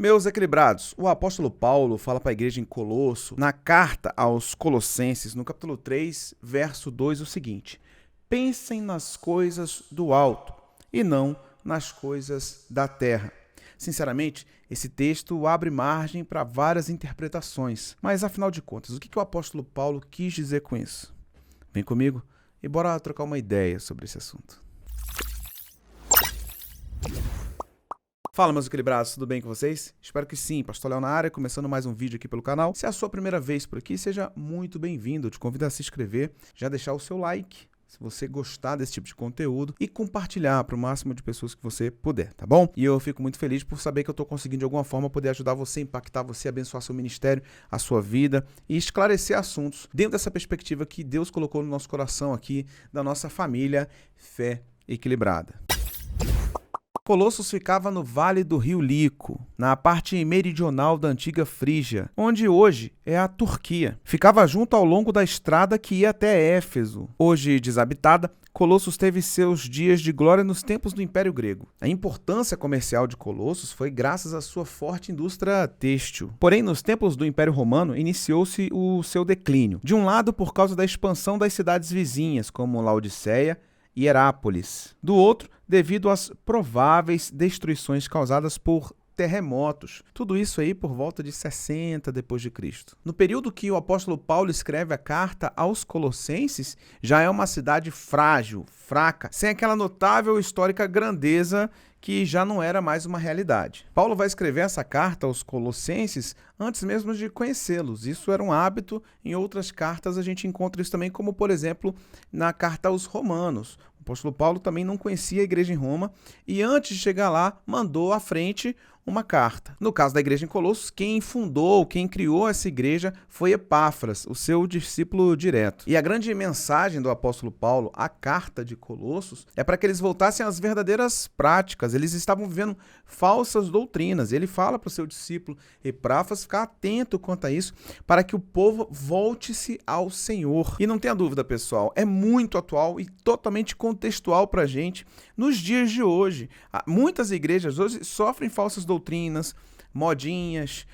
Meus equilibrados, o apóstolo Paulo fala para a igreja em Colosso, na carta aos Colossenses, no capítulo 3, verso 2, o seguinte: pensem nas coisas do alto e não nas coisas da terra. Sinceramente, esse texto abre margem para várias interpretações, mas afinal de contas, o que o apóstolo Paulo quis dizer com isso? Vem comigo e bora trocar uma ideia sobre esse assunto. Fala, meus equilibrados, tudo bem com vocês? Espero que sim. Pastor Léo na área, começando mais um vídeo aqui pelo canal. Se é a sua primeira vez por aqui, seja muito bem-vindo. Eu te convido a se inscrever, já deixar o seu like, se você gostar desse tipo de conteúdo, e compartilhar para o máximo de pessoas que você puder, tá bom? E eu fico muito feliz por saber que eu estou conseguindo de alguma forma poder ajudar você, impactar você, abençoar seu ministério, a sua vida e esclarecer assuntos dentro dessa perspectiva que Deus colocou no nosso coração aqui, da nossa família Fé Equilibrada. Colossos ficava no vale do rio Lico, na parte meridional da antiga Frígia, onde hoje é a Turquia. Ficava junto ao longo da estrada que ia até Éfeso. Hoje desabitada, Colossos teve seus dias de glória nos tempos do Império Grego. A importância comercial de Colossos foi graças à sua forte indústria têxtil. Porém, nos tempos do Império Romano, iniciou-se o seu declínio. De um lado, por causa da expansão das cidades vizinhas, como Laodiceia e Herápolis. Do outro, devido às prováveis destruições causadas por terremotos. Tudo isso aí por volta de 60 depois de Cristo. No período que o apóstolo Paulo escreve a carta aos Colossenses, já é uma cidade frágil, fraca, sem aquela notável histórica grandeza que já não era mais uma realidade. Paulo vai escrever essa carta aos Colossenses antes mesmo de conhecê-los. Isso era um hábito. Em outras cartas a gente encontra isso também, como por exemplo na carta aos Romanos. O apóstolo Paulo também não conhecia a igreja em Roma e antes de chegar lá mandou à frente uma carta. No caso da igreja em Colossos, quem fundou, quem criou essa igreja foi Epáfras, o seu discípulo direto. E a grande mensagem do apóstolo Paulo, a carta de Colossos, é para que eles voltassem às verdadeiras práticas. Eles estavam vivendo falsas doutrinas. Ele fala para o seu discípulo Epáfras ficar atento quanto a isso, para que o povo volte-se ao Senhor. E não tenha dúvida, pessoal, é muito atual e totalmente contextual para a gente nos dias de hoje. Muitas igrejas hoje sofrem falsas doutrinas, modinhas.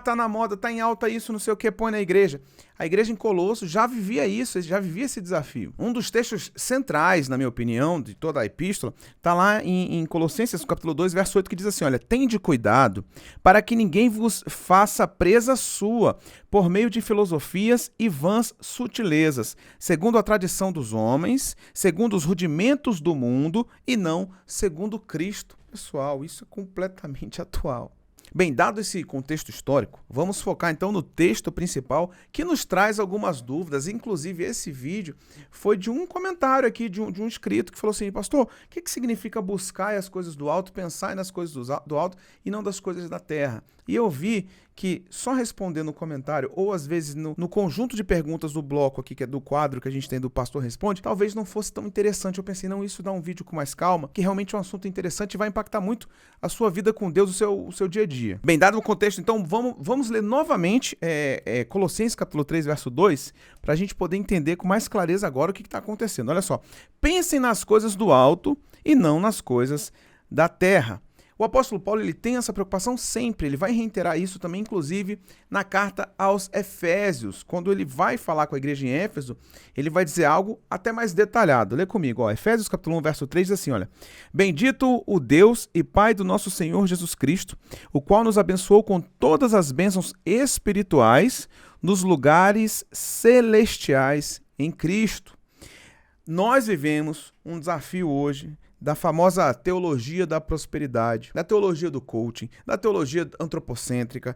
Tá na moda, tá em alta isso, não sei o que, põe na igreja. A igreja em Colossos já vivia isso, já vivia esse desafio. Um dos textos centrais, na minha opinião, de toda a epístola, está lá em Colossenses, capítulo 2, verso 8, que diz assim, olha, tende cuidado para que ninguém vos faça presa sua por meio de filosofias e vãs sutilezas, segundo a tradição dos homens, segundo os rudimentos do mundo e não segundo Cristo. Pessoal, isso é completamente atual. Bem, dado esse contexto histórico, vamos focar então no texto principal que nos traz algumas dúvidas. Inclusive, esse vídeo foi de um comentário aqui, de um inscrito que falou assim, pastor, o que significa buscar as coisas do alto, pensar nas coisas do alto e não das coisas da terra? E eu vi que só respondendo no comentário, ou às vezes no conjunto de perguntas do bloco aqui, que é do quadro que a gente tem do Pastor Responde, talvez não fosse tão interessante. Eu pensei, não, isso dá um vídeo com mais calma, que realmente é um assunto interessante e vai impactar muito a sua vida com Deus, o seu dia a dia. Bem, dado o contexto, então, vamos ler novamente Colossenses capítulo 3, verso 2, para a gente poder entender com mais clareza agora o que está acontecendo. Olha só, pensem nas coisas do alto e não nas coisas da terra. O apóstolo Paulo ele tem essa preocupação sempre, ele vai reiterar isso também, inclusive, na carta aos Efésios. Quando ele vai falar com a igreja em Éfeso, ele vai dizer algo até mais detalhado. Lê comigo, Efésios capítulo 1, verso 3, diz assim, olha, bendito o Deus e Pai do nosso Senhor Jesus Cristo, o qual nos abençoou com todas as bênçãos espirituais nos lugares celestiais em Cristo. Nós vivemos um desafio hoje da famosa teologia da prosperidade, da teologia do coaching, da teologia antropocêntrica,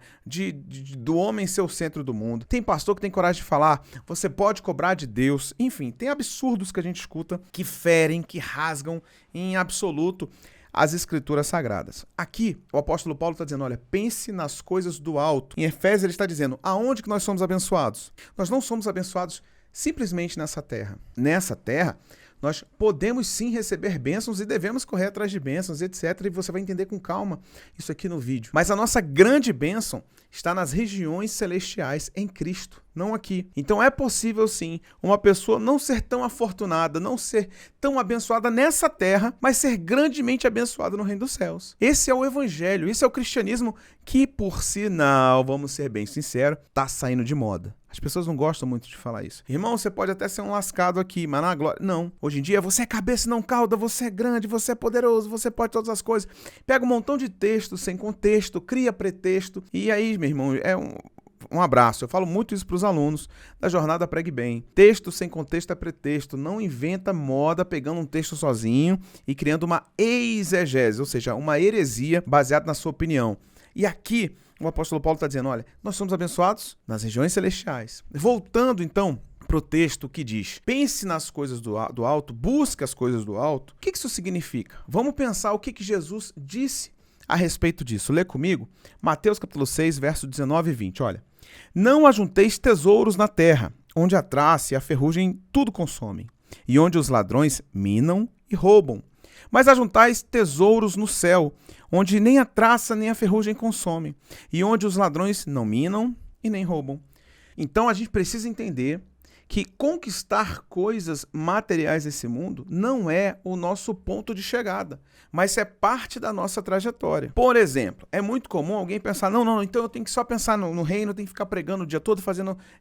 do homem ser o centro do mundo. Tem pastor que tem coragem de falar, você pode cobrar de Deus. Enfim, tem absurdos que a gente escuta que ferem, que rasgam em absoluto as escrituras sagradas. Aqui, o apóstolo Paulo está dizendo, olha, pense nas coisas do alto. Em Efésios ele está dizendo, aonde que nós somos abençoados? Nós não somos abençoados simplesmente nessa terra. Nessa terra, Nós podemos sim receber bênçãos e devemos correr atrás de bênçãos, etc. E você vai entender com calma isso aqui no vídeo. Mas a nossa grande bênção está nas regiões celestiais em Cristo, não aqui. Então é possível sim uma pessoa não ser tão afortunada, não ser tão abençoada nessa terra, mas ser grandemente abençoada no reino dos céus. Esse é o evangelho, esse é o cristianismo que, por sinal, vamos ser bem sinceros, tá saindo de moda. As pessoas não gostam muito de falar isso. Irmão, você pode até ser um lascado aqui, mas na glória... Não. Hoje em dia, você é cabeça e não cauda, você é grande, você é poderoso, você pode todas as coisas. Pega um montão de texto sem contexto, cria pretexto. E aí, meu irmão, é um abraço. Eu falo muito isso para os alunos da jornada Pregue Bem. Texto sem contexto é pretexto. Não inventa moda pegando um texto sozinho e criando uma exegese, ou seja, uma heresia baseada na sua opinião. E aqui... o apóstolo Paulo está dizendo, olha, nós somos abençoados nas regiões celestiais. Voltando, então, para o texto que diz, pense nas coisas do alto, busque as coisas do alto. O que isso significa? Vamos pensar o que Jesus disse a respeito disso. Lê comigo, Mateus capítulo 6, verso 19 e 20. Olha, não ajunteis tesouros na terra, onde a traça e a ferrugem tudo consomem, e onde os ladrões minam e roubam. Mas ajuntais tesouros no céu, onde nem a traça nem a ferrugem consomem, e onde os ladrões não minam e nem roubam. Então a gente precisa entender que conquistar coisas materiais desse mundo não é o nosso ponto de chegada, mas é parte da nossa trajetória. Por exemplo, é muito comum alguém pensar, não, então eu tenho que só pensar no reino, eu tenho que ficar pregando o dia todo,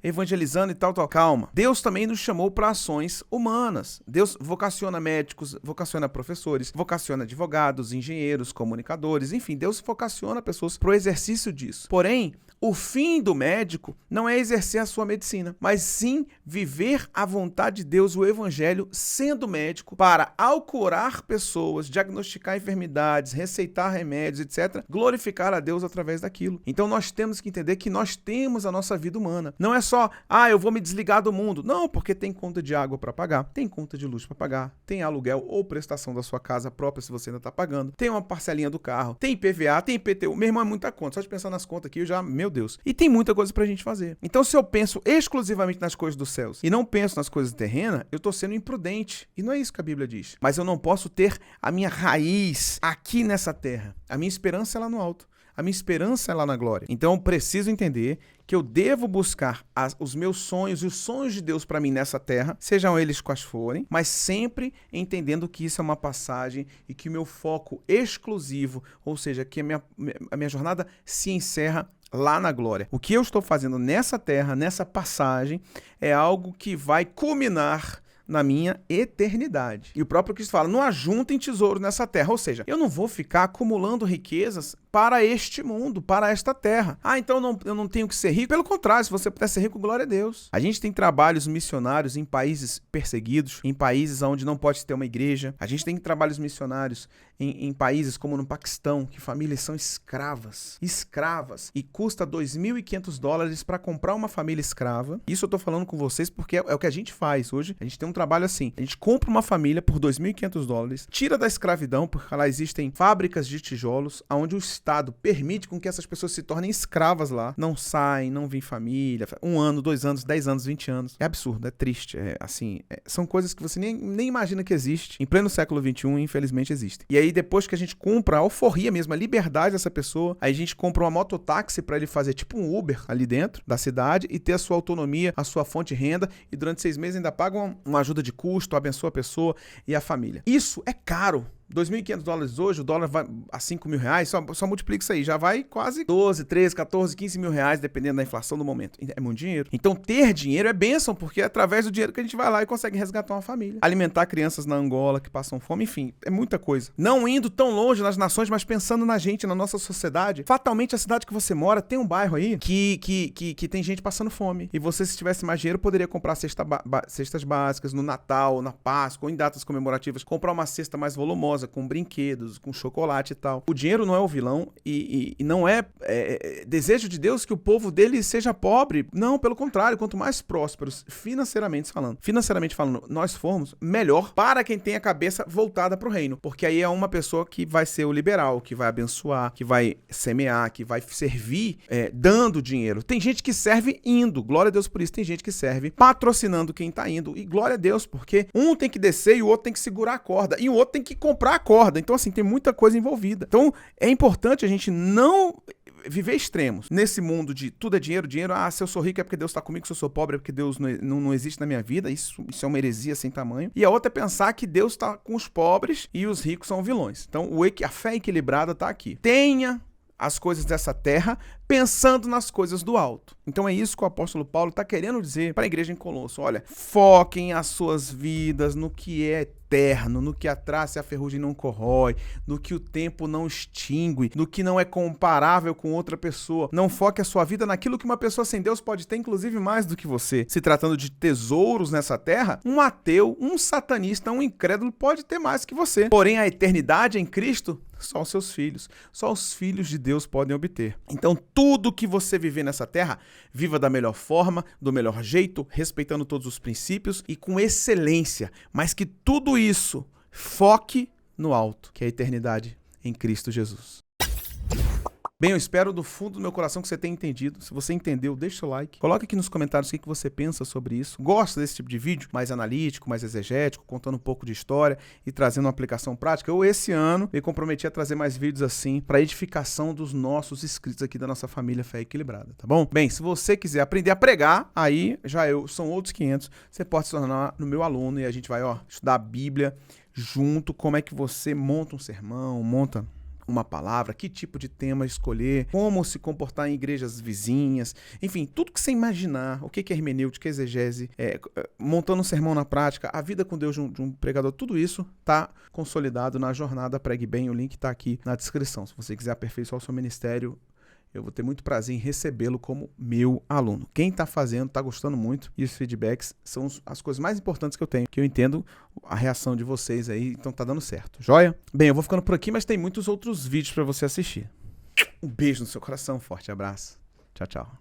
evangelizando e tal. Calma. Deus também nos chamou para ações humanas. Deus vocaciona médicos, vocaciona professores, vocaciona advogados, engenheiros, comunicadores, enfim, Deus vocaciona pessoas para o exercício disso. Porém, o fim do médico não é exercer a sua medicina, mas sim viver a vontade de Deus, o evangelho, sendo médico, para, ao curar pessoas, diagnosticar enfermidades, receitar remédios, etc., glorificar a Deus através daquilo. Então nós temos que entender que nós temos a nossa vida humana. Não é só, eu vou me desligar do mundo. Não, porque tem conta de água para pagar, tem conta de luz para pagar, tem aluguel ou prestação da sua casa própria, se você ainda está pagando, tem uma parcelinha do carro, tem IPVA, tem IPTU. Meu irmão, é muita conta. Só de pensar nas contas aqui, eu já, meu Deus. E tem muita coisa pra gente fazer. Então, se eu penso exclusivamente nas coisas dos céus e não penso nas coisas terrenas, eu tô sendo imprudente. E não é isso que a Bíblia diz. Mas eu não posso ter a minha raiz aqui nessa terra. A minha esperança é lá no alto. A minha esperança é lá na glória. Então, eu preciso entender que eu devo buscar os meus sonhos e os sonhos de Deus para mim nessa terra, sejam eles quais forem, mas sempre entendendo que isso é uma passagem e que o meu foco exclusivo, ou seja, que a minha jornada se encerra lá na glória. O que eu estou fazendo nessa terra, nessa passagem, é algo que vai culminar na minha eternidade. E o próprio Cristo fala, não ajuntem tesouro nessa terra. Ou seja, eu não vou ficar acumulando riquezas para este mundo, para esta terra. Então eu não tenho que ser rico. Pelo contrário, se você puder ser rico, glória a Deus. A gente tem trabalhos missionários em países perseguidos, em países onde não pode ter uma igreja. A gente tem trabalhos missionários em países como no Paquistão, que famílias são escravas, e custa $2.500 para comprar uma família escrava. Isso eu tô falando com vocês porque é o que a gente faz hoje. A gente tem um trabalho assim, a gente compra uma família por $2.500, tira da escravidão, porque lá existem fábricas de tijolos, onde o Estado permite com que essas pessoas se tornem escravas lá, não saem, não vêm família, 1 ano, 2 anos, 10 anos, 20 anos. É absurdo, é triste, são coisas que você nem imagina que existe. Em pleno século XXI, infelizmente, existem. E aí, depois que a gente compra a alforria mesmo, a liberdade dessa pessoa, aí a gente compra uma mototáxi para ele fazer tipo um Uber ali dentro da cidade e ter a sua autonomia, a sua fonte de renda, e durante 6 meses ainda paga uma ajuda de custo, abençoa a pessoa e a família. Isso é caro. $2.500 hoje, o dólar vai a R$5.000, só multiplica isso aí, já vai quase 12, 13, 14, 15 mil reais, dependendo da inflação do momento. É muito dinheiro. Então, ter dinheiro é bênção, porque é através do dinheiro que a gente vai lá e consegue resgatar uma família. Alimentar crianças na Angola que passam fome, enfim, é muita coisa. Não indo tão longe nas nações, mas pensando na gente, na nossa sociedade. Fatalmente, a cidade que você mora tem um bairro aí que tem gente passando fome. E você, se tivesse mais dinheiro, poderia comprar cestas básicas no Natal, na Páscoa, ou em datas comemorativas, comprar uma cesta mais volumosa, luxuosa, com brinquedos, com chocolate e tal. O dinheiro não é o vilão e não é desejo de Deus que o povo dele seja pobre. Não, pelo contrário, quanto mais prósperos financeiramente falando, nós formos, melhor para quem tem a cabeça voltada para o reino. Porque aí é uma pessoa que vai ser o liberal, que vai abençoar, que vai semear, que vai servir dando dinheiro. Tem gente que serve indo, glória a Deus por isso. Tem gente que serve patrocinando quem tá indo. E glória a Deus, porque um tem que descer e o outro tem que segurar a corda. E o outro tem que comprar a corda. Então, assim, tem muita coisa envolvida. Então, é importante a gente não viver extremos. Nesse mundo de tudo é dinheiro, se eu sou rico é porque Deus tá comigo, se eu sou pobre é porque Deus não existe na minha vida. Isso é uma heresia sem tamanho. E a outra é pensar que Deus tá com os pobres e os ricos são vilões. Então, a fé equilibrada tá aqui. Tenha as coisas dessa terra, pensando nas coisas do alto. Então é isso que o apóstolo Paulo está querendo dizer para a igreja em Colosso. Olha, foquem as suas vidas no que é eterno, no que a traça e a ferrugem não corrói, no que o tempo não extingue, no que não é comparável com outra pessoa. Não foque a sua vida naquilo que uma pessoa sem Deus pode ter, inclusive mais do que você. Se tratando de tesouros nessa terra, um ateu, um satanista, um incrédulo pode ter mais que você. Porém, a eternidade em Cristo, só os seus filhos, só os filhos de Deus podem obter. Então, tudo que você viver nessa terra, viva da melhor forma, do melhor jeito, respeitando todos os princípios e com excelência, mas que tudo isso foque no alto, que é a eternidade em Cristo Jesus. Bem, eu espero do fundo do meu coração que você tenha entendido. Se você entendeu, deixa o seu like. Coloque aqui nos comentários o que você pensa sobre isso. Gosta desse tipo de vídeo? Mais analítico, mais exegético, contando um pouco de história e trazendo uma aplicação prática? Eu, esse ano, me comprometi a trazer mais vídeos assim para edificação dos nossos inscritos aqui da nossa família Fé Equilibrada, tá bom? Bem, se você quiser aprender a pregar, aí são outros 500. Você pode se tornar no meu aluno e a gente vai, estudar a Bíblia junto. Como é que você monta um sermão, monta uma palavra, que tipo de tema escolher, como se comportar em igrejas vizinhas, enfim, tudo que você imaginar, o que é hermenêutica, exegese, montando um sermão na prática, a vida com Deus de um pregador, tudo isso está consolidado na jornada Pregue Bem, o link está aqui na descrição. Se você quiser aperfeiçoar o seu ministério, eu vou ter muito prazer em recebê-lo como meu aluno. Quem está fazendo, está gostando muito, e os feedbacks são as coisas mais importantes que eu tenho, que eu entendo a reação de vocês aí, então tá dando certo. Joia? Bem, eu vou ficando por aqui, mas tem muitos outros vídeos para você assistir. Um beijo no seu coração, forte abraço. Tchau, tchau.